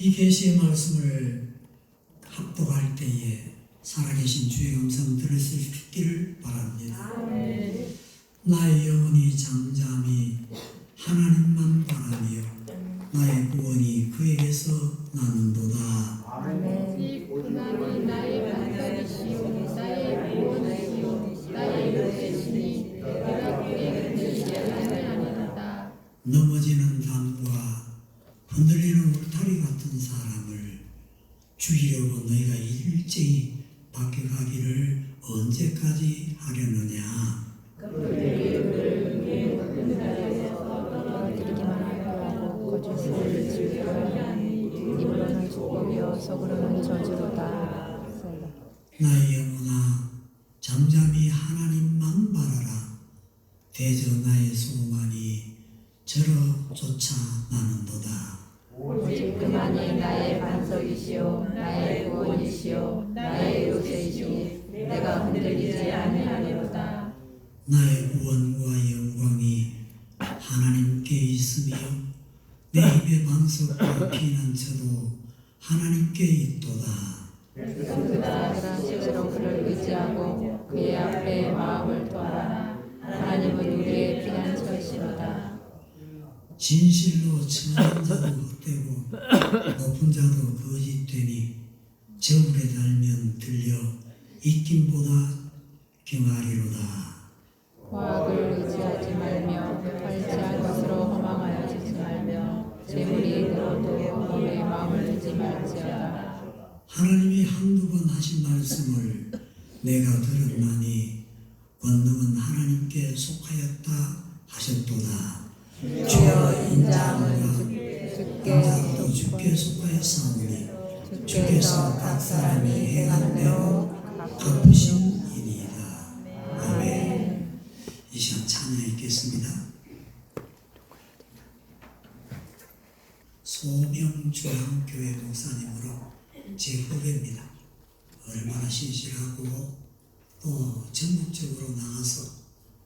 이 계시의 말씀을 합독할 때에 살아계신 주의 음성 들을 수 있기를 바랍니다. 나의 영혼이 잠잠히 하나님만 바라며 나의 구원이 그에게서 나는도다. 오직 그만이 나의 반석이시오 나의 구원이시오 나의 요새시니 내가 그에게 흔들리지 아니하리로다. 넘어지는 담과 흔들리는 울타리 같은 사람을 죽이려고 너희가 일제히 밖에 가기를 언제까지 하려느냐. 떨어뜨리기만 하고 거짓을 즐겨 하니 입으로는 축복이요 속으로는 저주로다. 나의 영혼아 잠잠히 하나님만 바라라. 대저 나의 소망이 저러 쫓아 나는도다. 오직 그만이 나의 반석이시오 나의 구원이시오 나의 요새이시니 내가 흔들리지 아니하리로다. 나의 구원과 영광이 하나님께 있으며 내 입의 반석과 피난처도 하나님께 있도다. 내가 스스로 그를 의지하고 그의 앞에 마음을 토하라. 하나님은 우리의 피난처시로다. 진실로 천한 자도 헛되고 높은 자도 거짓되니 저울에 달면 들려 익힘보다 경하리로다. 과학을 의지하지 말며 발치할 것으로 허망하여지지 말며 재물이 늘어도 몸에 마음을 두지 말지어다. 하나님이 한두 번 하신 말씀을 내가 들었나니 권능은 하나님께 속하였다 하셨도다. 주여 인자함과 인자도 주께 속하였사오니 주께서 각 사람이 행한 대로 갚으신이니이다. 아멘. 이 시간 찬양 있겠습니다. 소명중앙교회 목사님으로 제 후배입니다. 얼마나 신실하고 또 전국적으로 나가서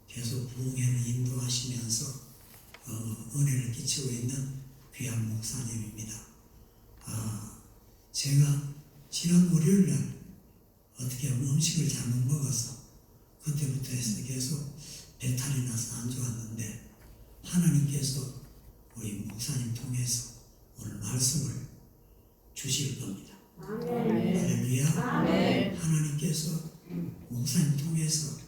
계속 부흥회를 인도하시면서 은혜를 끼치고 있는 귀한 목사님입니다. 제가 지난 월요일날 어떻게 음식을 잘못 먹어서 그때부터 해서 계속 배탈이 나서 안 좋았는데 하나님께서 우리 목사님 통해서 오늘 말씀을 주실 겁니다. 할렐루야. 하나님께서 목사님 통해서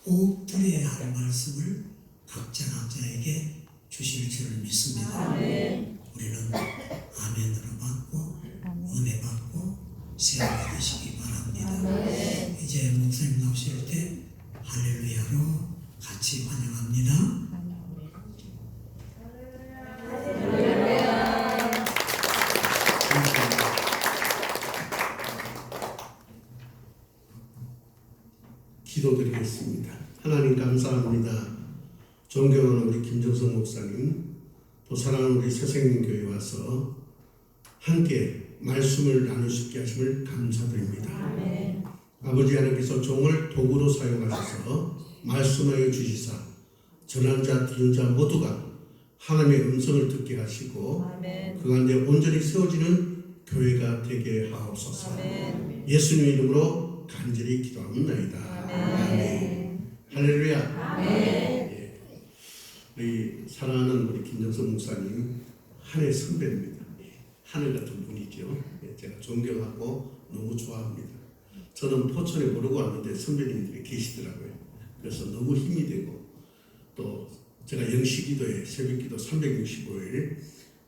꼭 들어야 할 말씀을 각자에게 주실 줄을 믿습니다. 우리는 아멘으로 받고 은혜 받고 세워가 되시기 바랍니다. 이제 목사님 나오실 때 할렐루야로 같이 환영합니다. 기도드리겠습니다. 하나님 감사합니다. 존경하는 우리 김정성 목사님, 또 사랑하는 우리 새생명교회 와서 함께 말씀을 나눌 수 있게 하심을 감사드립니다. 아버지 하나님께서 종을 도구로 사용하셔서 말씀하여 주시사 전한 자, 들은 자 모두가 하나님의 음성을 듣게 하시고 그 가운데 온전히 세워지는 교회가 되게 하옵소서. 예수님 이름으로 간절히 기도합니다. 아멘. 할렐루야. 예. 우리 사랑하는 우리 김정선 목사님 하늘 선배입니다. 하늘 같은 분이죠. 제가 존경하고 너무 좋아합니다. 저는 포천에 모르고 왔는데 선배님들이 계시더라고요. 그래서 너무 힘이 되고 또 제가 영시기도에 새벽기도 365일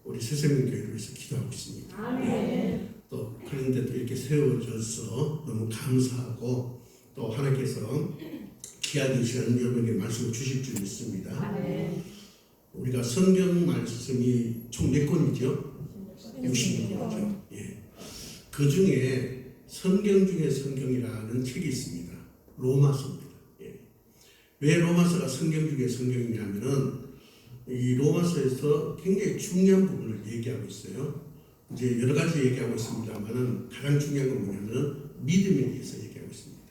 우리 새생명교회를 위해서 기도하고 있습니다. 또 그런데 또 이렇게 세워져서 너무 감사하고 또 하나님께서 귀한 시간 여러분에게 말씀을 주실 줄 믿습니다. 우리가 성경 말씀이 총 몇 권이죠? 60권이죠. 예. 그 중에 성경 중에 성경이라는 책이 있습니다. 로마서입니다. 예. 왜 로마서가 성경 중에 성경이냐면은 이 로마서에서 굉장히 중요한 부분을 얘기하고 있어요. 이제 여러 가지 얘기하고 있습니다만은 가장 중요한 건 뭐냐면은 믿음에 대해서 얘기하고 있습니다.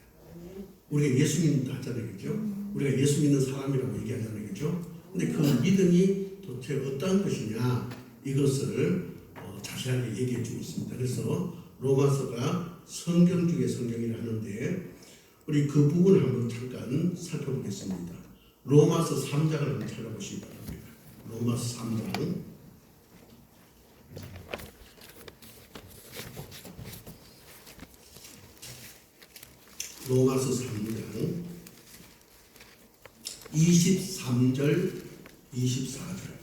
우리가 예수 믿는다 하잖아요, 그죠? 우리가 예수 믿는 사람이라고 얘기하잖아요, 그죠? 근데 그 믿음이 도대체 어떠한 것이냐 이것을 잘 자세하게 얘기해 주고 있습니다. 그래서 로마서가 성경 중에 성경이라 하는데 우리 그 부분을 한번 잠깐 살펴보겠습니다. 로마서 3장을 한번 찾아보시기 바랍니다. 로마서 3장 로마서 3장 23절 24절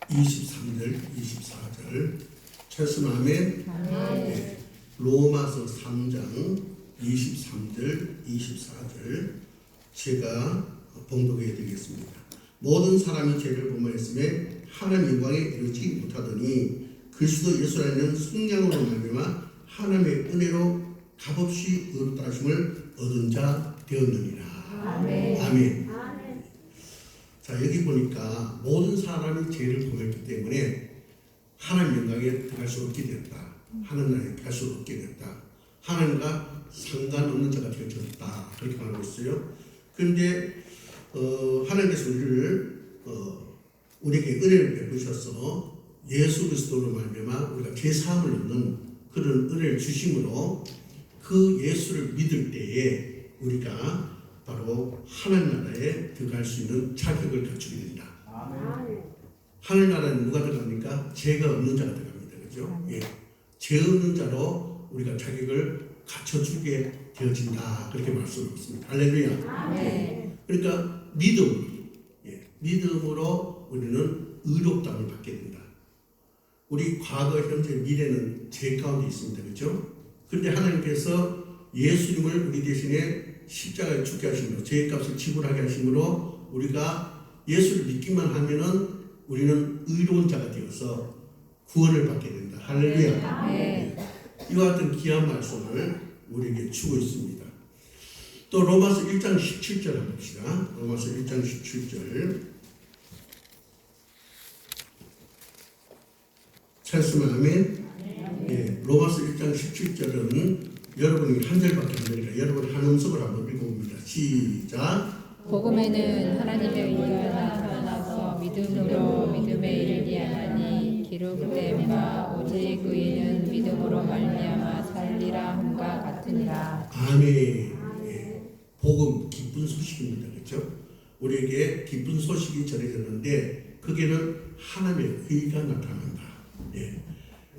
23절 24절 철수 아멘. 네. 로마서 3장 23절 24절 제가 봉독해 드리겠습니다. 모든 사람이 죄를 범하였음에 하나님 영광에 이르지 못하더니 그리스도 예수 안에는 속량으로 말미암아 하나님의 은혜로 값없이 의롭다 하심을 얻은 자 되었느니라. 아멘. 아멘. 자, 여기 보니까 모든 사람이 죄를 범했기 때문에 하나님 영광에 갈 수 없게 되었다. 하나님 나라에 갈 수 없게 되었다. 하나님과 상관없는 자가 되어졌다. 그렇게 말하고 있어요. 그런데 하나님께서 우리에게 은혜를 베푸셔서 예수 그리스도로 말미암아 우리가 죄 사함을 얻는 그런 은혜를 주심으로 그 예수를 믿을 때에 우리가 바로 하나님 나라에 들어갈 수 있는 자격을 갖추게 된다. 하나님 나라는 누가 들어갑니까? 죄가 없는 자가 들어갑니다. 그죠? 예. 죄 없는 자로 우리가 자격을 갖춰주게 되어진다. 그렇게 말씀하고 있습니다. 할렐루야. 네. 그러니까 믿음, 믿음으로 우리는 의롭다함을 받게 된다. 우리 과거, 현재, 미래는 죄 가운데 있습니다. 그죠? 그런데 하나님께서 예수님을 우리 대신에 십자가에 죽게 하심으로 죄값을 지불하게 하심으로 우리가 예수를 믿기만 하면은 우리는 의로운 자가 되어서 구원을 받게 된다. 할렐루야. 네. 이와 같은 귀한 말씀을 우리에게 주고 있습니다. 또 로마서 1장 17절 한번 봅시다. 로마서 1장 17절 찾으면 아멘. 예, 로마서 1장 17절은 여러분이 한 절밖에 안 되니까 여러분 한 음성을 한번 읽어봅니다. 시작. 복음에는 하나님의 의가 나타나서 믿음으로 믿음에 이르게 하나니 기록된 바 오직 의인은 믿음으로 말미암아 살리라 함과 같으니라. 아멘. 예, 복음 기쁜 소식입니다. 그렇죠? 우리에게 기쁜 소식이 전해졌는데 거기에는 하나님의 의가 나타난다. 예.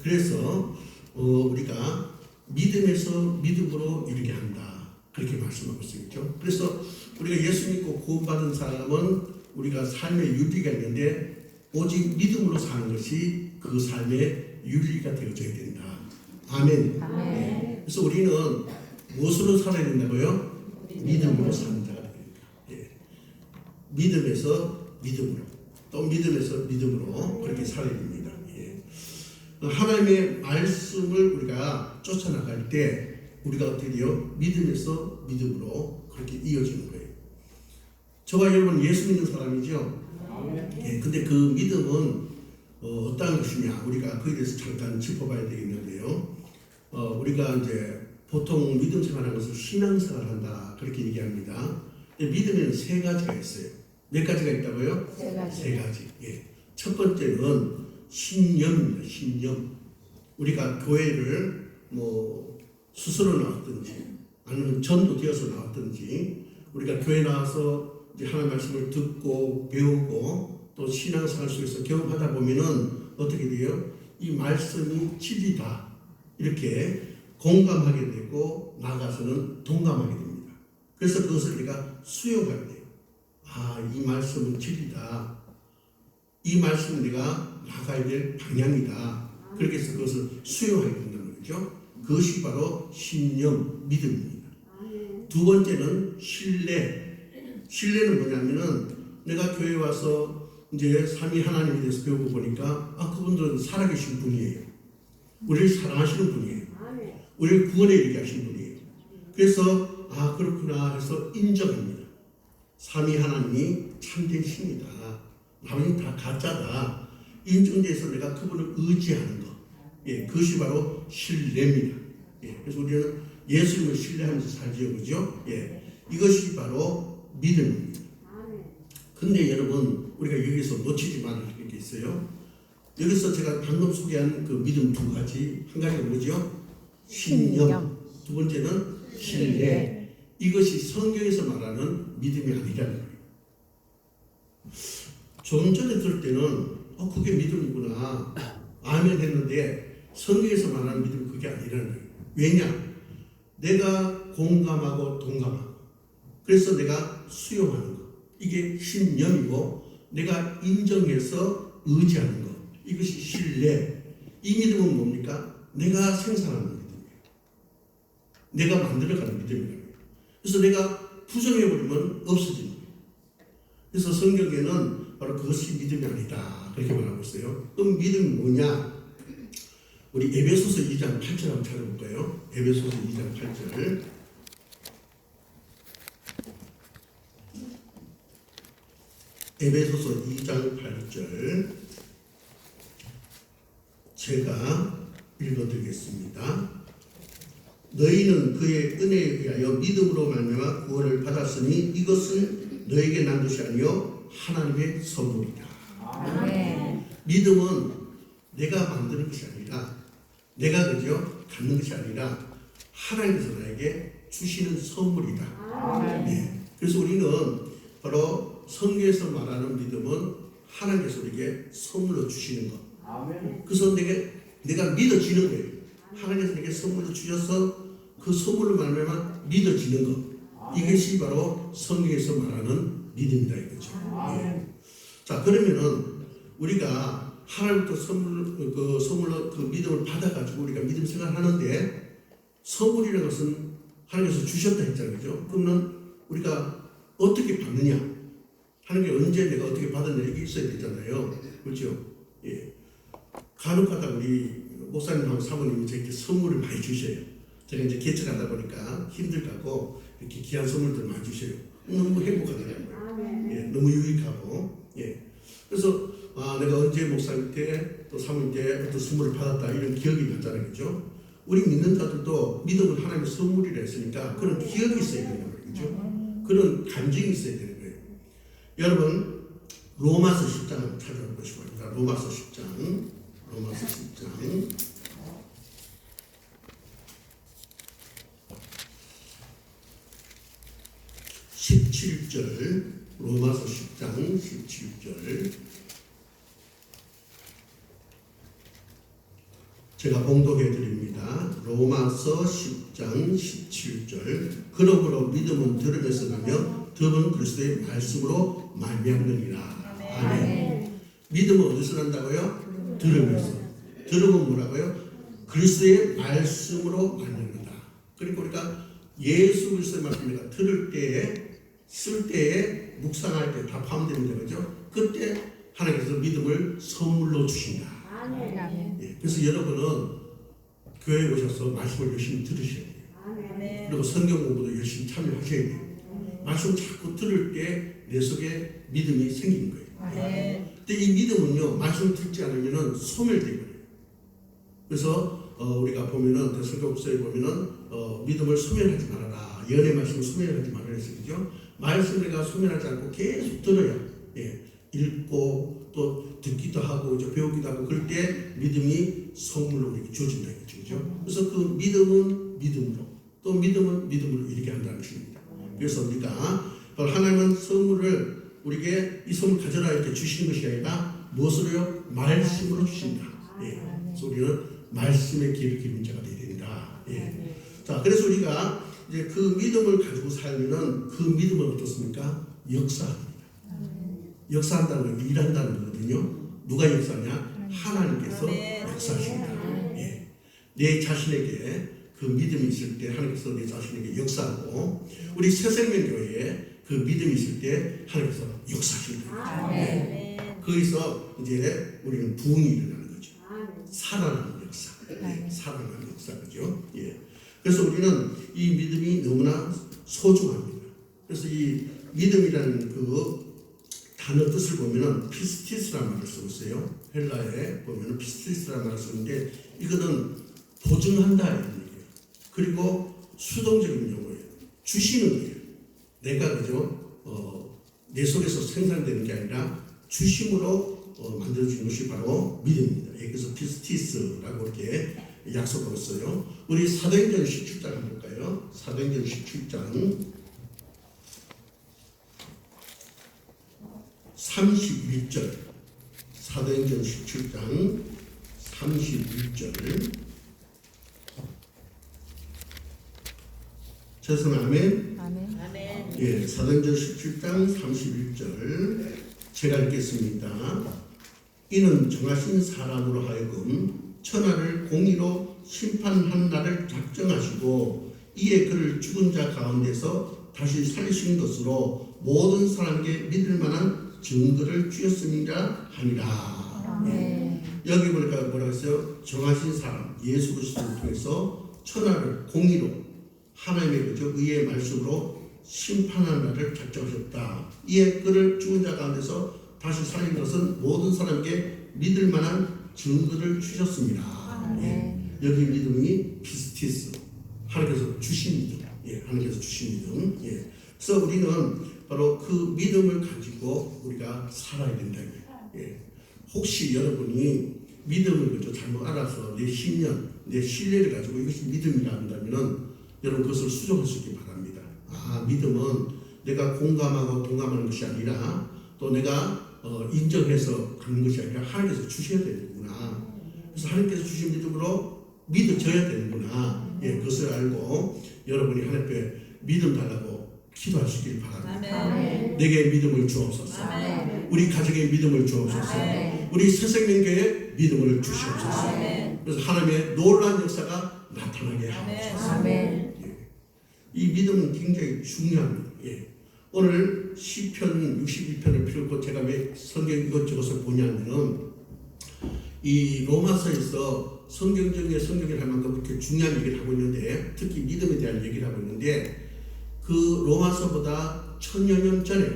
그래서 우리가 믿음에서 믿음으로 이르게 한다. 그렇게 말씀하고 있죠. 그래서 우리가 예수 믿고 구원받은 사람은 우리가 삶의 윤리가 있는데 오직 믿음으로 사는 것이 그 삶의 윤리가 되어져야 된다. 아멘. 아멘. 그래서 우리는 무엇으로 살아야 된다고요? 믿음으로 사는 자가 됩니다. 예. 믿음에서 믿음으로 또 믿음에서 믿음으로 그렇게 살아야 됩니다. 예. 하나님의 말씀을 우리가 쫓아나갈 때 우리가 어떻게 돼요? 믿음에서 믿음으로 그렇게 이어지는 거예요. 저와 여러분 예수 믿는 사람이죠. 예, 근데 그 믿음은 어떤 것이냐? 우리가 그에 대해서 잠깐 짚어봐야 되겠는데요. 우리가 이제 보통 믿음 생활하는 것을 신앙생활 한다 그렇게 얘기합니다. 믿음에는 세 가지가 있어요. 몇 가지가 있다고요? 세 가지. 세 가지. 예. 첫 번째는 신념입니다. 신념. 우리가 교회를 스스로 나왔든지 아니면 전도되어서 나왔든지 우리가 교회 나와서 이제 하나님 말씀을 듣고 배우고 또 신앙생활 속에서 경험하다 보면은 어떻게 돼요? 이 말씀이 진리다 이렇게 공감하게 되고 나가서는 동감하게 됩니다. 그래서 그것을 우리가 수용하게 돼요. 이 말씀은 진리다. 이 말씀은 내가 나가야 될 방향이다. 그렇게 해서 그것을 수용하게 된다는 거죠. 그것이 바로 신념, 믿음입니다. 두 번째는 신뢰. 신뢰는 뭐냐면은 내가 교회에 와서 이제 삼위 하나님에 대해서 배우고 보니까 그분들은 살아계신 분이에요. 우리를 사랑하시는 분이에요. 우리를 구원에 이르게 하신 분이에요. 그래서 그렇구나 해서 인정합니다. 삼위 하나님이 참된 신이다. 나머지는 다 가짜다. 인정돼서 내가 그분을 의지하는 것. 예, 그것이 바로 신뢰입니다. 예, 그래서 우리는 예수님을 신뢰하면서 살지요, 그죠? 예, 이것이 바로 믿음입니다. 근데 여러분, 우리가 여기서 놓치지 말아야 할 게 있어요. 여기서 제가 방금 소개한 그 믿음 두 가지, 한 가지가 뭐죠? 신념. 두 번째는 신뢰. 이것이 성경에서 말하는 믿음이 아니라는 거예요. 좀 전에 들을 때는 그게 믿음이구나 아멘 했는데 성경에서 말하는 믿음이 그게 아니라는 거예요. 왜냐? 내가 공감하고 동감하고 그래서 내가 수용하는 것, 이게 신념이고 내가 인정해서 의지하는 것, 이것이 신뢰. 이 믿음은 뭡니까? 내가 생산하는 믿음이에요. 내가 만들어가는 믿음이에요. 그래서 내가 부정해버리면 없어지는 거예요. 그래서 성경에는 바로 그것이 믿음이 아니다 그렇게 말하고 있어요. 그럼 믿음이 뭐냐? 우리 에베소서 2장 8절 한번 찾아볼까요? 에베소서 2장 8절. 에베소서 2장 8절 제가 읽어드리겠습니다. 너희는 그의 은혜에 의하여 믿음으로 말미암아 구원을 받았으니 이것은 너에게 난 것이 아니요 하나님의 선물이다. 아멘. 믿음은 내가 만드는 것이 아니라 내가 그저 갖는 것이 아니라 하나님께서 나에게 주시는 선물이다. 네. 그래서 우리는 바로 성경에서 말하는 믿음은 하나님께서 우리에게 선물로 주시는 것. 그래서 내가 믿어지는 거예요. 하나님께서 내게 선물로 주셔서 그 선물로 말미암아 믿어지는 것. 이것이 바로 성경에서 말하는 믿음이다 이거죠. 예. 자, 그러면은 우리가 하나님부터 선물로 그 믿음을 받아가지고 우리가 믿음 생활하는데 선물이라는 것은 하나님께서 주셨다 했잖아요, 그죠? 그러면 우리가 어떻게 받느냐? 하나님께 언제 내가 어떻게 받았냐 이게 있어야 되잖아요, 그렇죠? 예. 간혹가다 우리 목사님하고 사모님이 저에게 선물을 많이 주셔요. 제가 이제 개척하다 보니까 힘들다고 이렇게 귀한 선물들 많이 주셔요. 너무 행복하더라고요. 예, 너무 유익하고. 예. 그래서 내가 언제 목사님 때 또 사모님 때 어떤 선물을 받았다 이런 기억이 나잖아요, 그죠? 우리 믿는 자들도 믿음은 하나님의 선물이라 했으니까 그런 기억이 있어야 되는 거예요, 그죠? 그런 간증이 있어야 되는 거예요. 여러분 로마서 10장 찾아보시기 바랍니다. 로마서 10장 17절 로마서 10장 17절 제가 봉독해 드립니다. 로마서 10장 17절 그러므로 믿음은 들음에서 나며 들음은 그리스도의 말씀으로 말미암느니라. 아멘. 믿음은 어디서 난다고요? 들음에서. 들음은 뭐라고요? 그리스도의 말씀으로 말미암는다. 그러니까 우리가 예수 그리스도의 말씀을 내가 들을 때에 쓸 때에 묵상할 때 다 포함됩니다. 그죠? 그때 하나님께서 믿음을 선물로 주신다. 아멘. 예, 그래서 여러분은 교회에 오셔서 말씀을 열심히 들으셔야 돼요. 그리고 성경 공부도 열심히 참여하셔야 돼요. 말씀 자꾸 들을 때 내 속에 믿음이 생기는 거예요. 근데 이 믿음은요, 말씀 듣지 않으면 소멸되거든요. 그래서 우리가 보면은 대성경서에 보면은 믿음을 소멸하지 말아라. 연의 말씀을 소멸하지 말아라 했죠. 말씀 내가 소멸하지 않고 계속 들어야 읽고 또 듣기도 하고 이제 배우기도 하고 그럴 때 믿음이 선물로 우리에게 주어진다 이거죠. 그래서 그 믿음은 믿음으로 또 믿음은 믿음으로 이렇게 한다는 것입니다. 그래서 우리가 하나님은 선물을 우리에게 이 선물 가져라 이렇게 주시는 것이 아니라 무엇으로요? 말씀으로 주신다. 예. 그래서 우리는 말씀의 길을 기른 자가 되어야 된다. 예. 자, 그래서 우리가 이제 그 믿음을 가지고 살면은 그 믿음은 어떻습니까? 역사합니다. 역사한다는 건 일한다는 거거든요. 누가 역사하냐? 하나님께서 역사하신다. 예. 내 자신에게 그 믿음이 있을 때 하나님께서 내 자신에게 역사하고 우리 새생명교회에 그 믿음이 있을 때 하나님께서 역사하신다. 거기서 이제 우리는 부흥이 일어나는 거죠. 살아나는 역사. 예. 살아나는 역사 그죠? 예. 그래서 우리는 이 믿음이 너무나 소중합니다. 그래서 이 믿음이라는 그 단어 뜻을 보면은 피스티스라는 말을 쓰고 있어요. 헬라에 보면은 피스티스라는 말을 쓰는데 이거는 보증한다 이런 얘기예요. 그리고 수동적인 용어예요. 주시는 거예요. 내가 그죠? 내 속에서 생산되는 게 아니라 주심으로 만들어주는 것이 바로 믿음입니다. 예, 그래서 피스티스라고 이렇게 약속을 했어요. 우리 사도행전 17장 한번 볼까요? 사도행전 17장 31절. 사도행전 17장 31절. 저선 아멘. 아멘. 예, 사도행전 17장 31절 제가 읽겠습니다. 이는 정하신 사람으로 하여금 천하를 공의로 심판한 날을 작정하시고 이에 그를 죽은 자 가운데서 다시 살리신 것으로 모든 사람에게 믿을 만한 증거를 주셨습니다 하니라. 아멘. 여기 보니까 뭐라고 했어요? 정하신 사람 예수 그리스도를 통해서 천하를 공의로 하나님의 그저 의의 말씀으로 심판하는 날을 작정하셨다. 이에 그를 죽은 자 가운데서 다시 살린 것은 모든 사람에게 믿을 만한 증거를 주셨습니다. 예. 여기 믿음이 피스티스, 하나님께서 주신 믿음. 예, 하나님께서 주신 믿음. 예. 그래서 우리는 바로 그 믿음을 가지고 우리가 살아야 된다. 예. 혹시 여러분이 믿음을 그저 잘못 알아서 내 신념, 내 신뢰를 가지고 이것이 믿음이라 한다면은 여러분 그것을 수정할 수 있기 바랍니다. 아, 믿음은 내가 공감하고 동감하는 것이 아니라 또 내가 인정해서 가는 것이 아니라 하나님께서 주셔야 되는구나. 그래서 하나님께서 주신 믿음으로 믿어져야 되는구나. 예, 그것을 알고 여러분이 하나님 앞에 믿음 달라고 기도하시길 바랍니다. 아멘. 내게 믿음을 주옵소서. 아멘. 우리 가정에 믿음을 주옵소서. 아멘. 우리 새생명교회에 믿음을 주시옵소서. 아멘. 그래서 하나님의 놀라운 역사가 나타나게 하옵소서. 아멘. 이 믿음은 굉장히 중요합니다. 예. 오늘 시편 61편을 필요고 제가 왜 성경 이것저것을 보냐면은 이 로마서에서 성경 중에 성경을 할 만큼 그렇게 중요한 얘기를 하고 있는데 특히 믿음에 대한 얘기를 하고 있는데 그 로마서보다 1000여 년 전에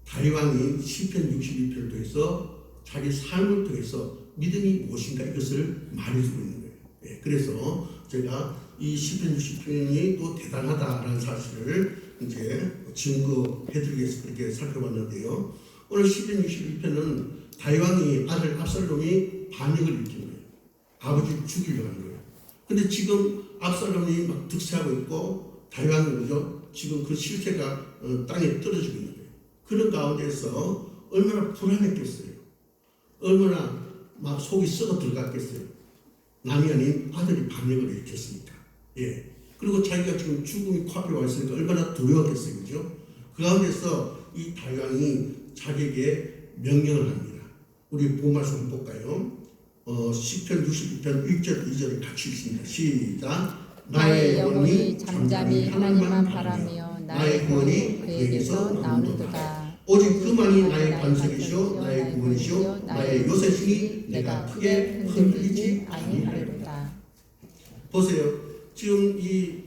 다윗왕이 시편 61편을 통해서 자기 삶을 통해서 믿음이 무엇인가 이것을 말해주고 있는 거예요. 예. 그래서 제가 이 시편 60편이 또 대단하다라는 사실을 이제 증거해드리기 위해서 그렇게 살펴봤는데요. 오늘 시편 61편은 다윗왕이 아들 압살롬이 반역을 일으킨 거예요. 아버지를 죽이려고 하는 거예요. 근데 지금 압살롬이 막 득세하고 있고 다윗왕이 그죠? 지금 그 실체가 땅에 떨어지고 있는 거예요. 그런 가운데서 얼마나 불안했겠어요. 얼마나 막 속이 썩어 들어갔겠어요. 남이 아닌 아들이 반역을 일으켰으니까. 예. 그리고 자기가 지금 죽음이 코앞에 와 있으니까 얼마나 두려웠겠어요. 그죠? 그 가운데서 이 다윗왕이 자기에게 명령을 합니다. 우리 본 말씀 한번 볼까요? 시편 62편 1절 2절을 같이 읽습니다. 시작. 나의 영혼이 잠잠히 하나님만 바라며 나의 구원이 그에게서 나오는도다. 오직 그만이 나의 반석이시오 나의 구원이시오 나의 요새시니 내가 크게 흔들리지 아니하리로다. 보세요. 지금 이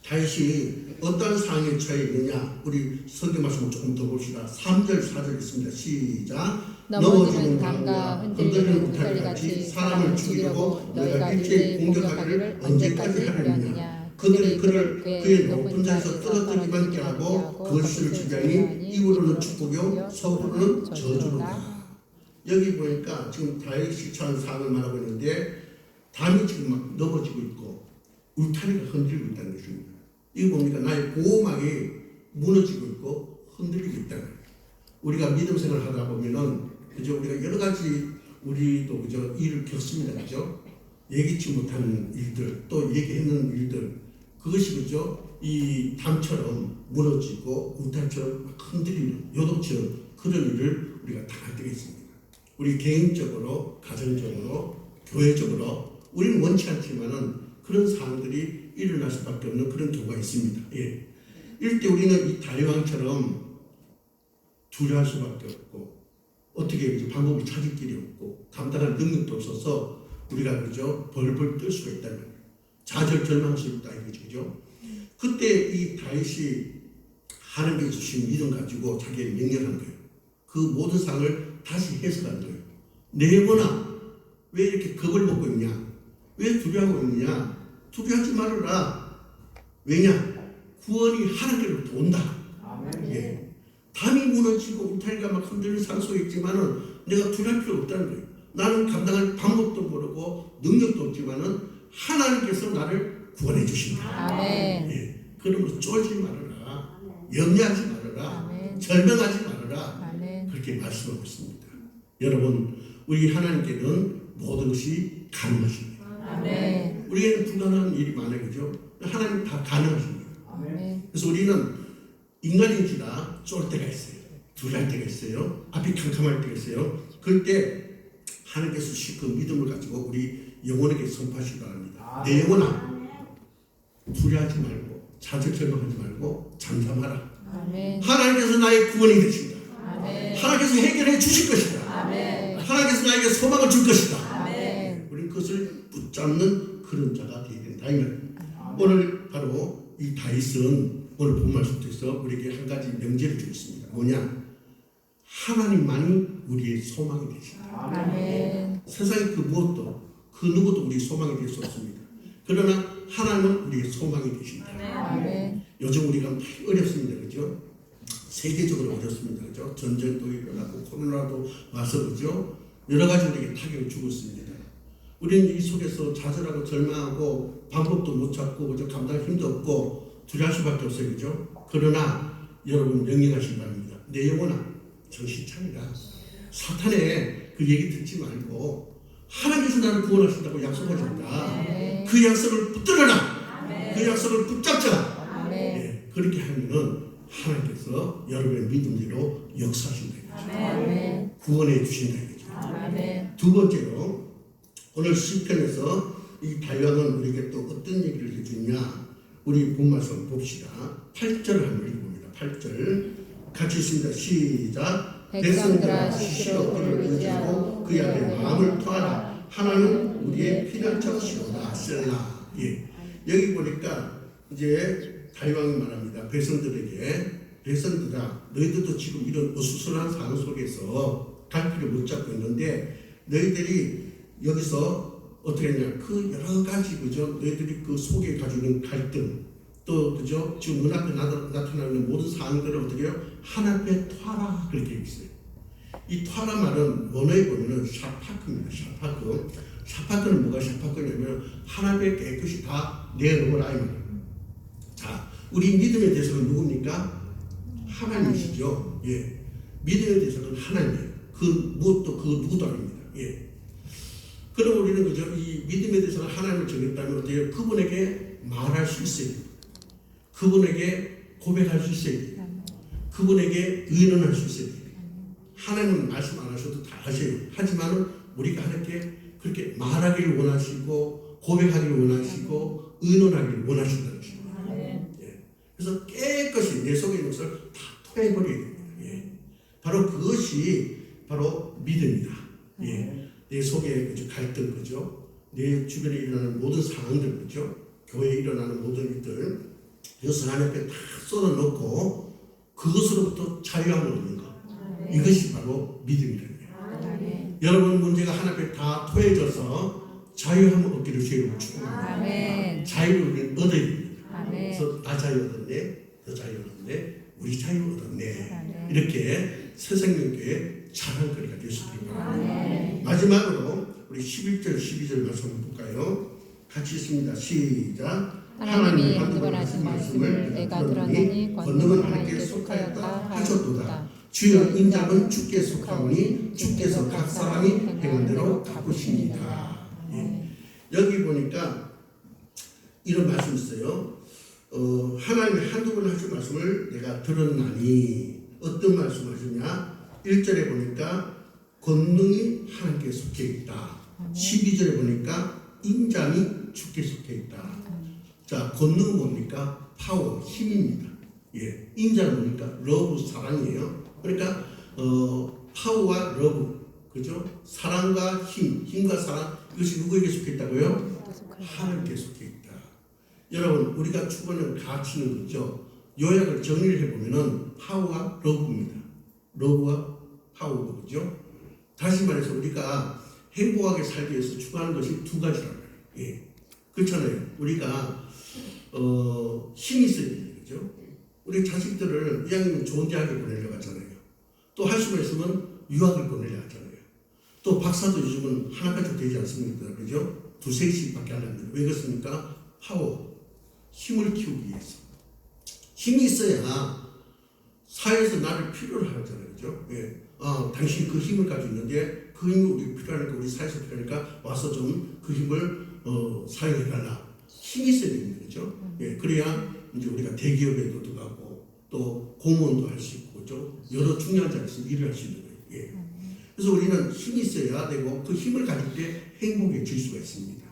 다윗이 어떤 상황에 처해 있느냐. 우리 성경 말씀을 조금 더 봅시다. 3절 4절 있습니다. 시작. 넘어지는 강과 흔들리는 우타리같이 사람을 죽이려고 너희가 일제히 공격하기를 언제까지 하려느냐. 그들이 그의 높은 자에서 떨어뜨리기만 하고 그것을 주장이 이후로는 축복이요 서후로는 저주로다. 여기 보니까 지금 다윗이 처한 상황을 말하고 있는데 담이 지금 막 넘어지고 있고 울타리가 흔들리고 있다는 것입니다. 이거 뭡니까? 나의 보호막이 무너지고 있고 흔들리고 있다는 거예요. 우리가 믿음 생활을 하다 보면은 그죠? 우리가 여러 가지 우리도 그죠? 일을 겪습니다. 그죠? 예기치 못하는 일들 또 얘기했는 일들 그것이 그죠? 이 담처럼 무너지고 울타리처럼 흔들리는 요동처럼 그런 일을 우리가 당할 때가 있습니다. 우리 개인적으로 가정적으로 교회적으로 우리는 원치 않지만은 그런 상황들이 일어날 수밖에 없는 그런 경우가 있습니다. 예. 이럴 때 우리는 이 다윗왕처럼 두려워할 수밖에 없고 어떻게 이제 방법을 찾을 길이 없고 감당할 능력도 없어서 우리가 그죠 벌벌 떨 수가 있다는 거예요. 좌절절망스럽다 이거죠. 그때 이 다윗이 하나님께 주신 믿음 가지고 자기의 명령한 거예요. 그 모든 상을 다시 해석한 거예요. 내거나 왜 이렇게 겁을 먹고 있냐? 왜 두려워하고 있느냐? 두려워하지 말아라. 왜냐? 구원이 하나님께로부터 온다. 예. 담이 무너지고 울타리가 막 흔들리는 상속이 있지만은 내가 두려울 필요 없다는 거예요. 나는 감당할 방법도 모르고 능력도 없지만은 하나님께서 나를 구원해 주신다. 아멘. 예. 그러므로 쫄지 말아라. 염려하지 말아라. 아멘. 절망하지 말아라. 아멘. 그렇게 말씀하고 있습니다. 여러분, 우리 하나님께는 모든 것이 가능하십니다. 아멘. 우리에게는 불가능한 일이 많아요. 그죠? 하나님 다 가능하십니다. 아멘. 그래서 우리는 인간인지라 쫄 때가 있어요. 두려울 때가 있어요. 앞이 캄캄할 때가 있어요. 그럴 때 하나님께서 그 믿음을 가지고 우리 영혼에게 선포하시기 바랍니다. 내 영혼아, 두려워하지 말고 좌절절망하지 말고 잠잠하라. 아멘. 하나님께서 나의 구원이 되신다. 아멘. 하나님께서 해결해 주실 것이다. 아멘. 하나님께서 나에게 소망을 줄 것이다. 아멘. 우리는 그것을 붙잡는 그런 자가 되어야 된다. 오늘 바로 이 다윗은 오늘 본 말씀 통해서 우리에게 한 가지 명제를 주고 있습니다. 뭐냐? 하나님만이 우리의 소망이 되신다. 아멘. 세상의 그 무엇도 그 누구도 우리 소망이 될 수 없습니다. 그러나 하나님은 우리의 소망이 되신다. 아멘. 요즘 우리가 많이 어렵습니다. 그죠? 세계적으로 어렵습니다. 그죠? 전쟁도 일어나고 코로나도 와서 그죠? 여러 가지 우리에게 타격을 주고 있습니다. 우리는 이 속에서 좌절하고 절망하고 방법도 못 찾고 그죠? 감당할 힘도 없고 두려울 수밖에 없어요. 그죠? 그러나 여러분 명령하시기 바랍니다. 내 영혼아 정신 차리라. 사탄의 그 얘기 듣지 말고 하나님께서 나를 구원하신다고 약속하셨다. 아멘. 그 약속을 붙들어라. 그 약속을 붙잡자. 아멘. 예, 그렇게 하면은 하나님께서 여러분의 믿음대로 역사하신다. 아멘. 구원해 주신다. 이거죠. 아멘. 두 번째로 오늘 시편에서 이 다윗은 우리에게 또 어떤 얘기를 해주냐? 우리 본 말씀 봅시다. 8절을 한번 읽어봅니다. 8절 같이 있습니다. 시작. 백성들아 스스로 그를 의지하고 그의 앞에 마음을 토하라. 하나는 우리의 피난처시로다. 셀라. 예. 여기 보니까 이제 다윗왕이 말합니다. 백성들아 너희들도 지금 이런 어수선한 상황 속에서 갈피를 못 잡고 있는데 너희들이 여기서 어떻게 했냐? 그 여러 가지 그죠? 너희들이 그 속에 가지고 있는 갈등 또 그죠? 지금 눈앞에 나타나는 모든 상황들을 어떻게 해요? 하나님께 토하라 그렇게 있어요. 이 토하라 말은 원어에 보면은 샤파크입니다. 샤파크. 샤파크는 뭐가 샤파크냐면 하나님께 깨끗이 다 내놓으라 이 말이에요. 자, 우리 믿음에 대해서는 누굽니까? 하나님이시죠. 예. 믿음에 대해서는 하나님이에요. 그 무엇도 그 누구도 아닙니다. 예. 그럼 우리는 그죠? 이 믿음에 대해서는 하나님을 정했다면 어때요? 그분에게 말할 수 있어야 돼요. 그분에게 고백할 수 있어야 돼요. 그분에게 의논할 수 있어야 돼요. 하나님은 말씀 안 하셔도 다 하세요. 하지만 우리가 하나님께 그렇게 말하기를 원하시고 고백하기를 원하시고 의논하기를 원하신다는 것입니다. 예. 그래서 깨끗이 내 속에 있는 것을 다 토해버려야 됩니다. 예. 바로 그것이 바로 믿음이다. 예. 내 속에 그죠? 갈등 그죠? 내 주변에 일어나는 모든 상황들 그죠? 교회에 일어나는 모든 일들 이것을 하나님 앞에 다 쏟아놓고 그것으로부터 자유함을 얻는 것. 이것이 바로 믿음이라는 거예요. 여러분 문제가 하나님 앞에 다 토해져서 자유함을 얻기를 주의로 축원합니다. 자유를 우리는 얻어야 됩니다. 그래서 나 자유 얻었네, 너 자유 얻었네, 우리 자유 얻었네. 이렇게 새생명교회 자랑거리가 될 수 있길 바랍니다. 마지막으로 우리 11절, 12절 말씀 한번 볼까요? 같이 있습니다. 시작. 하나님이 한두 번 하신 말씀을 내가 들었나니 권능은 하나님께 속하였다 하셨도다. 주여 인자는 주께 속하오니 주께서 각 사람이 행한 대로 갚으십니다. 예. 여기 보니까 이런 말씀이 있어요. 하나님이 한두 번 하신 말씀을 내가 들었나니 어떤 말씀 하셨냐? 1절에 보니까 권능이 하나님께 속해 있다. 12절에 보니까 인자는 주께 속해 있다. 자, 권능은 뭡니까? 파워, 힘입니다. 예. 인자는 뭡니까? 러브, 사랑이에요. 그러니까 파워와 러브, 그죠? 사랑과 힘, 힘과 사랑 이것이 누구에게 속해 있다고요? 하나님께 속해 있다. 여러분 우리가 추구하는 가치는 그죠? 요약을 정리를 해보면은 파워와 러브입니다. 러브와 파워고 그죠? 다시 말해서 우리가 행복하게 살기 위해서 추구하는 것이 두 가지라고 해요. 예. 그렇잖아요. 우리가 힘이 있어야 돼요. 그죠? 우리 자식들을 이왕이면 좋은 대학에 보내려고 하잖아요. 또 할 수만 있으면 유학을 보내려 하잖아요. 또 박사도 요즘은 하나까지 되지 않습니까? 그죠? 두세 개씩밖에 안 합니다. 왜 그렇습니까? 파워, 힘을 키우기 위해서. 힘이 있어야 사회에서 나를 필요로 하잖아요. 그죠? 예. 당신이 그 힘을 가지고 있는데 그 힘이 우리 필요하니까, 우리 사회에서 필요하니까 와서 좀 그 힘을 사용해달라. 힘이 있어야 됩니다. 그죠? 예. 그래야 이제 우리가 대기업에도 들어가고 또 공무원도 할 수 있고, 그죠? 여러 중요한 자리에서 일을 할 수 있는 거예요. 예. 그래서 우리는 힘이 있어야 되고 그 힘을 가질 때 행복해질 수가 있습니다.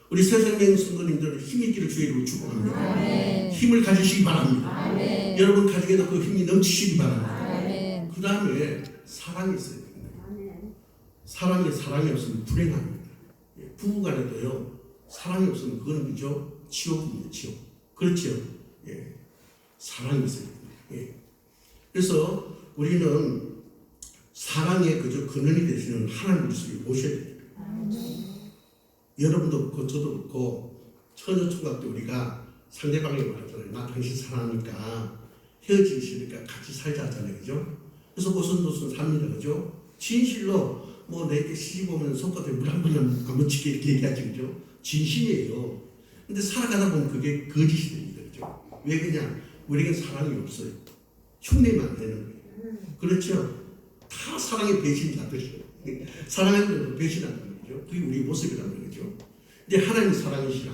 우리 새생명 성도님들 힘 있기를 주의 이름으로 축복합니다. 힘을 가지시기 바랍니다. 여러분 가정에도 그 힘이 넘치시기 바랍니다. 그 다음에 사랑이 있어야 됩니다. 사랑이 없으면 불행합니다. 예. 부부간에도요, 사랑이 없으면 그거는 그죠? 지옥입니다. 지옥. 그렇죠? 예. 사랑이 있어야 됩니다. 예. 그래서 우리는 사랑의 그저 근원이 되시는 하나님 그리스도를 모셔야 됩니다. 여러분도 그렇고 저도 그렇고 처녀 총각 때 우리가 상대방에게 말하잖아요. 나 당신 사랑하니까 헤어지기 싫으니까 같이 살자 하잖아요. 그죠? 그래서 오순도순 삽니다. 그죠? 진실로 뭐 내게 시집 오면 손바닥에 물 한 번에 안 묻히게 이렇게 얘기하지. 그죠? 진심이에요. 근데 살아가다 보면 그게 거짓이 됩니다. 그죠? 왜 그냥 우리에겐 사랑이 없어요. 흉내만 내는 거예요. 그렇죠? 다 사랑의 배신자들이에요. 사랑하는 배신하는 거죠. 그게 우리 모습이라는 거죠. 근데 하나님이 사랑이시라.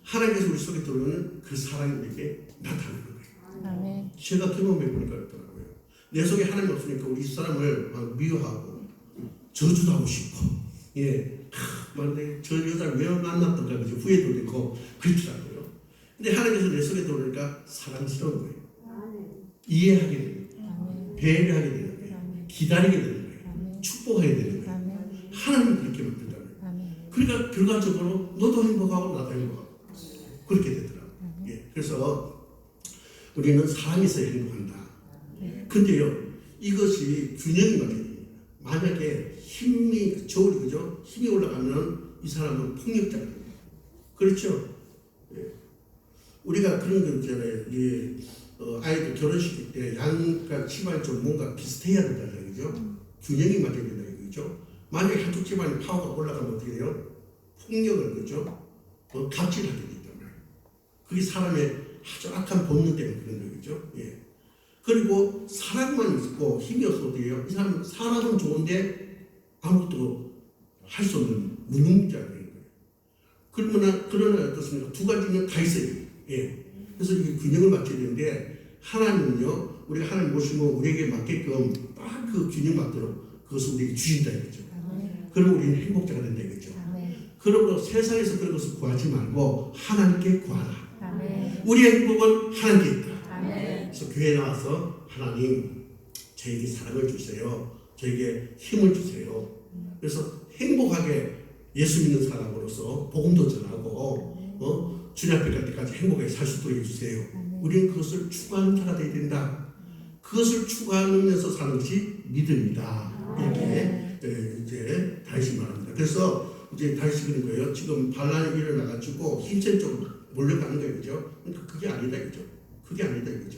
하나님께서 우리 속에 들어오는 그 사랑이 우리에게 나타나는 거예요. 제가 경험해 보니까 그렇더라고요. 내 속에 하나님 없으니까 우리 이 사람을 막 미워하고 저주도 하고 싶고, 예, 저 여자를 왜 만났던가 그죠? 후회도 되고 그렇더라고요. 근데 하나님께서 내 속에 들어오니까 사랑스러운 거예요. 이해하게 됩니다. 배려하게 되는 거예요. 기다리게 되는 거예요. 축복하게 되는 거예요. 하나님 그렇게 만든다고요. 그러니까 결과적으로 너도 행복하고 나도 행복하고 그렇게 되더라고요. 예. 그래서 우리는 사랑에서 행복한다. 근데요, 이것이 균형이 맞아야 됩니다. 만약에 힘이 저울이 그죠? 힘이 올라가면 이 사람은 폭력자가 됩니다. 그렇죠? 예. 우리가 그런 거 있잖아요. 예. 아이들 결혼시킬 때 양가 집안이 좀 뭔가 비슷해야 된다는 얘기죠. 균형이 맞아야 된다는 얘기죠. 만약에 한쪽 집안이 파워가 올라가면 어떻게 돼요? 폭력을 그죠? 갑질하게 된단 말이에요. 그게 사람의 아주 악한 본능 때문에 그런 거죠. 예. 그리고 사랑만 있고 힘이 없어도 돼요. 이 사람은 사람은 좋은데 아무것도 할 수 없는 무능자가 되는 거예요. 그러나 어떻습니까? 두 가지는 다 있어요. 예. 그래서 이 균형을 맞춰야 되는데 하나님은요, 우리가 하나님 모시면 우리에게 맞게끔 딱 그 균형 맞도록 그것을 우리에게 주신다 이거죠. 그리고 우리는 행복자가 된다 이거죠. 그러므로 세상에서 그런 것을 구하지 말고 하나님께 구하라. 우리의 행복은 하나님께 있다. 그래서 교회에 나와서 하나님 저에게 사랑을 주세요. 저에게 힘을 주세요. 그래서 행복하게 예수 믿는 사람으로서 복음도 전하고 주님 앞에 갈 때까지 행복하게 살 수 있도록 해주세요. 우리는 그것을 추구하는 자가 되어야 된다. 그것을 추구하면서 사는 것이 믿음이다. 이렇게 이제 다시 말합니다. 그래서 이제 다시 그런 거예요. 지금 반란이 일어나가지고 힘센 쪽으로 몰려가는 거예요. 그죠? 그러니까 그게 아니다. 그죠? 그게 아니다. 그죠?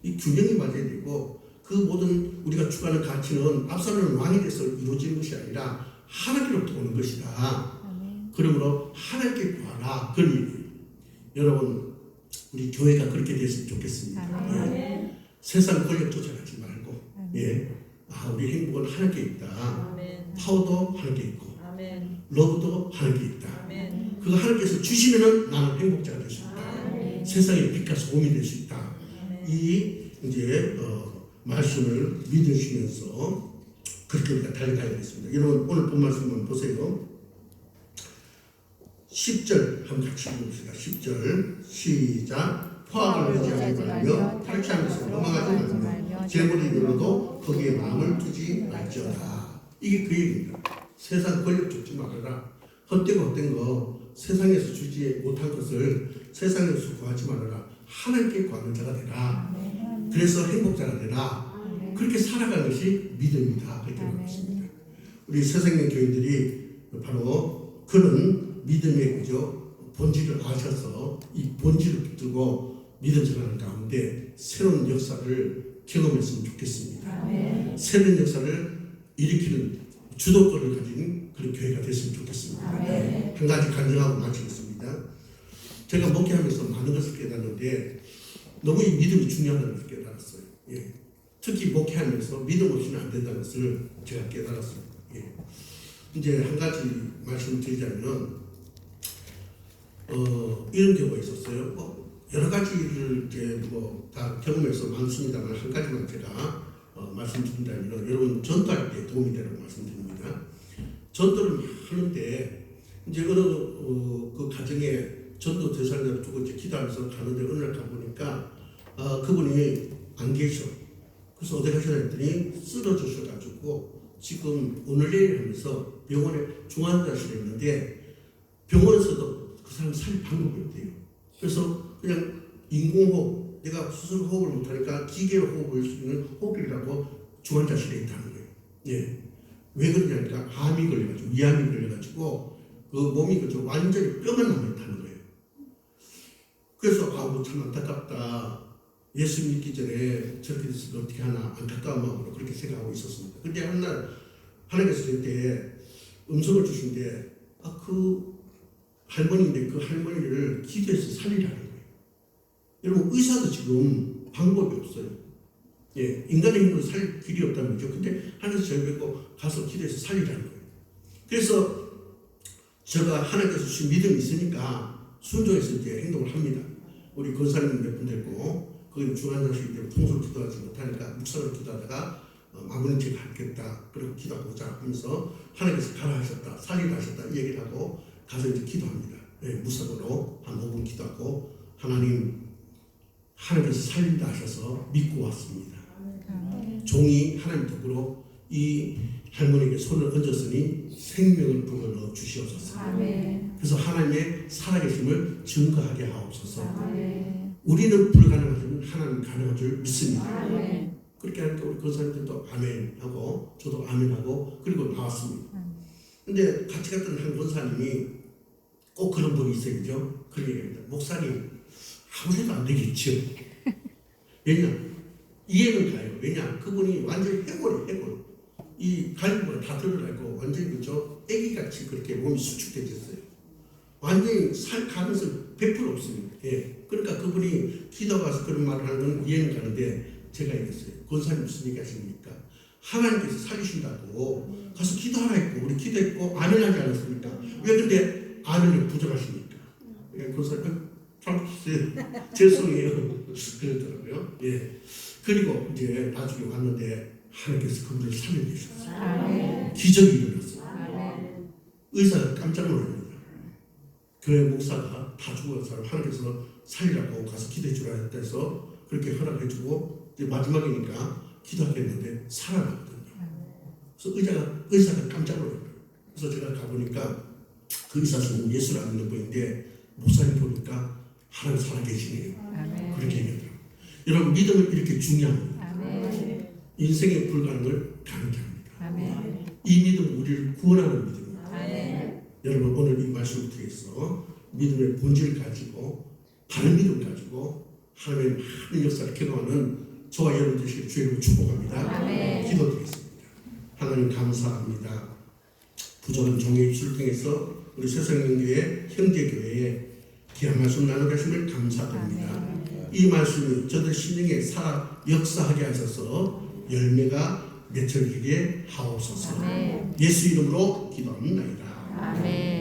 이 균형이 맞아야 되고 그 모든 우리가 추구하는 가치는 압살롬은 왕이 돼서 이루어지는 것이 아니라 하나님께로부터 오는 것이다. 그러므로 하나님께 구하라. 그런 얘기예요. 여러분, 우리 교회가 그렇게 됐으면 좋겠습니다. 예. 세상 권력 쫓아가지 말고, 예. 우리 행복은 하나님께 있다. 파워도 하나님께 있고, 러브도 하나님께 있다. 그거 하나님께서 주시면은 나는 행복자가 될 수 있다. 세상에 빛과 소음이 될 수 있다. 이 이제 말씀을 믿으시면서 그렇게 우리가 달려가야겠습니다. 여러분 오늘 본 말씀 한번 보세요. 10절 한번 같이 읽어봅시다. 10절 시작. 포악을 의지하지 말며 탈취하는 것을 도망하지 말며 재물이 늘어도 거기에 마음을 두지 말지어다. 이게 그 얘기입니다. 세상 권력 쫓지 말아라. 헛되고 헛된 거 세상에서 주지 못한 것을 세상에서 구하지 말아라. 하나님께 구하는 자가 되라. 그래서 행복자가 되라. 그렇게 살아가는 것이 믿음이다. 그렇게 말했습니다. 우리 새생명 교인들이 바로 그런 믿음의 그죠 본질을 아셔서 이 본질을 붙들고 믿음 생활하는 가운데 새로운 역사를 경험했으면 좋겠습니다. 새로운 역사를 일으키는 주도권을 가진 그런 교회가 됐으면 좋겠습니다. 한 가지 간증하고 마치겠습니다. 제가 목회하면서 많은 것을 깨닫는데 너무 이 믿음이 중요하다는 것을 깨달았어요. 예. 특히 목회하면서 믿음 없이는 안 된다는 것을 제가 깨달았습니다. 예. 이제 한 가지 말씀드리자면 이런 경우가 있었어요. 여러 가지를 이제 다 경험해서 많습니다만 한 가지만 제가 말씀드린다면 여러분 전도할 때 도움이 되라고 말씀드립니다. 전도를 하는데 이제 어느 그 가정에 전도 대상자를 두고 이제 기도하면서 가는데 어느 날 가보니까 그분이 안 계셔. 그래서 어디 가셔야 했더니 쓰러지셔가지고 지금 오늘 내일 하면서 병원에 중환자실에 있는데 병원에서도 그 사람 살릴 방법이 없대요. 그래서 그냥 인공호흡, 내가 스스로 호흡을 못하니까 기계로 호흡을 할 수 있는 호흡기라고 중환자실에 있다는 거예요. 예. 왜 그러냐니까 암이 걸려가지고 위암이 걸려가지고 그 몸이 그저 완전히 뼈만 남아있다는 거예요. 그래서 참 안타깝다. 예수 믿기 전에 저렇게 됐으면 어떻게 하나 안타까운 마음으로 그렇게 생각하고 있었습니다. 근데 한 날 하나님께서 그때 음성을 주신데 그 할머니인데 그 할머니를 기도해서 살리라는 거예요. 여러분 의사도 지금 방법이 없어요. 예, 인간의 힘으로 살릴 길이 없다는 거죠. 근데 하나님께서 저희 뵙고 가서 기도해서 살리라는 거예요. 그래서 제가 하나님께서 주신 믿음이 있으니까 순종해서 이제 행동을 합니다. 우리 권사님 몇 분 됐고 거기는 중환자실이기 때문에 통솔 기도하지 못하니까 묵상을 기도하다가 마무리 제가 하겠다. 그리고 기도하고자 하면서 하나님께서 가라 하셨다. 살리라 하셨다. 이 얘기를 하고 가서 이제 기도합니다. 예, 무상으로 한 5분 기도하고 하나님께서 살린다 하셔서 믿고 왔습니다. 종이 하나님 덕으로 이 할머니에게 손을 얹었으니 생명을 불어넣어 주시옵소서. 그래서 하나님의 살아계심을 증거하게 하옵소서. 우리는 불가능하지만 하나님 가능한 줄 믿습니다. 그렇게 하니까 우리 권사님들도 아멘하고 저도 아멘하고 그리고 나왔습니다. 근데 같이 갔던 한 권사님이 꼭 그런 분이 있어요. 그죠? 그런 얘기입니다. 목사님 아무래도 안 되겠죠. 왜냐? 이해는 가요. 왜냐? 그분이 완전히 해골. 이 갈비뼈가 다 드러나고 완전히 그죠? 애기같이 그렇게 몸이 수축되졌어요. 완전히 살 가능성이 100% 없습니다. 예. 그러니까 그분이 기도가서 그런 말을 하는 건 이해는 가는데 제가 얘기했어요. 권사님 무슨 얘기 하십니까? 하나님께서 살리신다고 가서 기도하라 했고 우리 기도했고 아멘하지 않았습니까? 왜 근데 아멘을 부정하십니까? 권사님 잘못했어요. 죄송해요. 그러더라고요. 예. 그리고 이제 나중에 왔는데 하나님께서 그분을 살려주셨어요. 기적이 일어났어요. 의사가 깜짝 놀랍니다. 교회 목사가 다 죽은 사람 하나님께서 살리라고 가서 기도해 주라 했다 해서 그렇게 허락해 주고 이제 마지막이니까 기도하겠는데 살아나거든요. 그래서 의사가 깜짝 놀랐어요. 그래서 제가 가보니까 그 의사 선생님 예수를 안 믿는 분인데 목사님 보니까 하나님 살아계시네요. 그렇게 얘기하더라고요. 여러분 믿음은 이렇게 중요합니다. 인생의 불가능을 가능케 합니다. 이 믿음은 우리를 구원하는 믿음입니다. 여러분 오늘 이 말씀을 통해서 믿음의 본질을 가지고 바른 믿음 가지고 하나님의 많은 역사를 경험하는 저와 여러분 되시길 주의 이름으로 축복합니다. 기도드리겠습니다. 하나님 감사합니다. 부족한 종의 입술을 통해서 우리 새생명교회 형제교회에 귀한 말씀 나누가심을 감사드립니다. 이 말씀이 저들 심령에 살아 역사하게 하셔서 열매가 맺혀지게 하옵소서. 예수 이름으로 기도합니다. 아멘.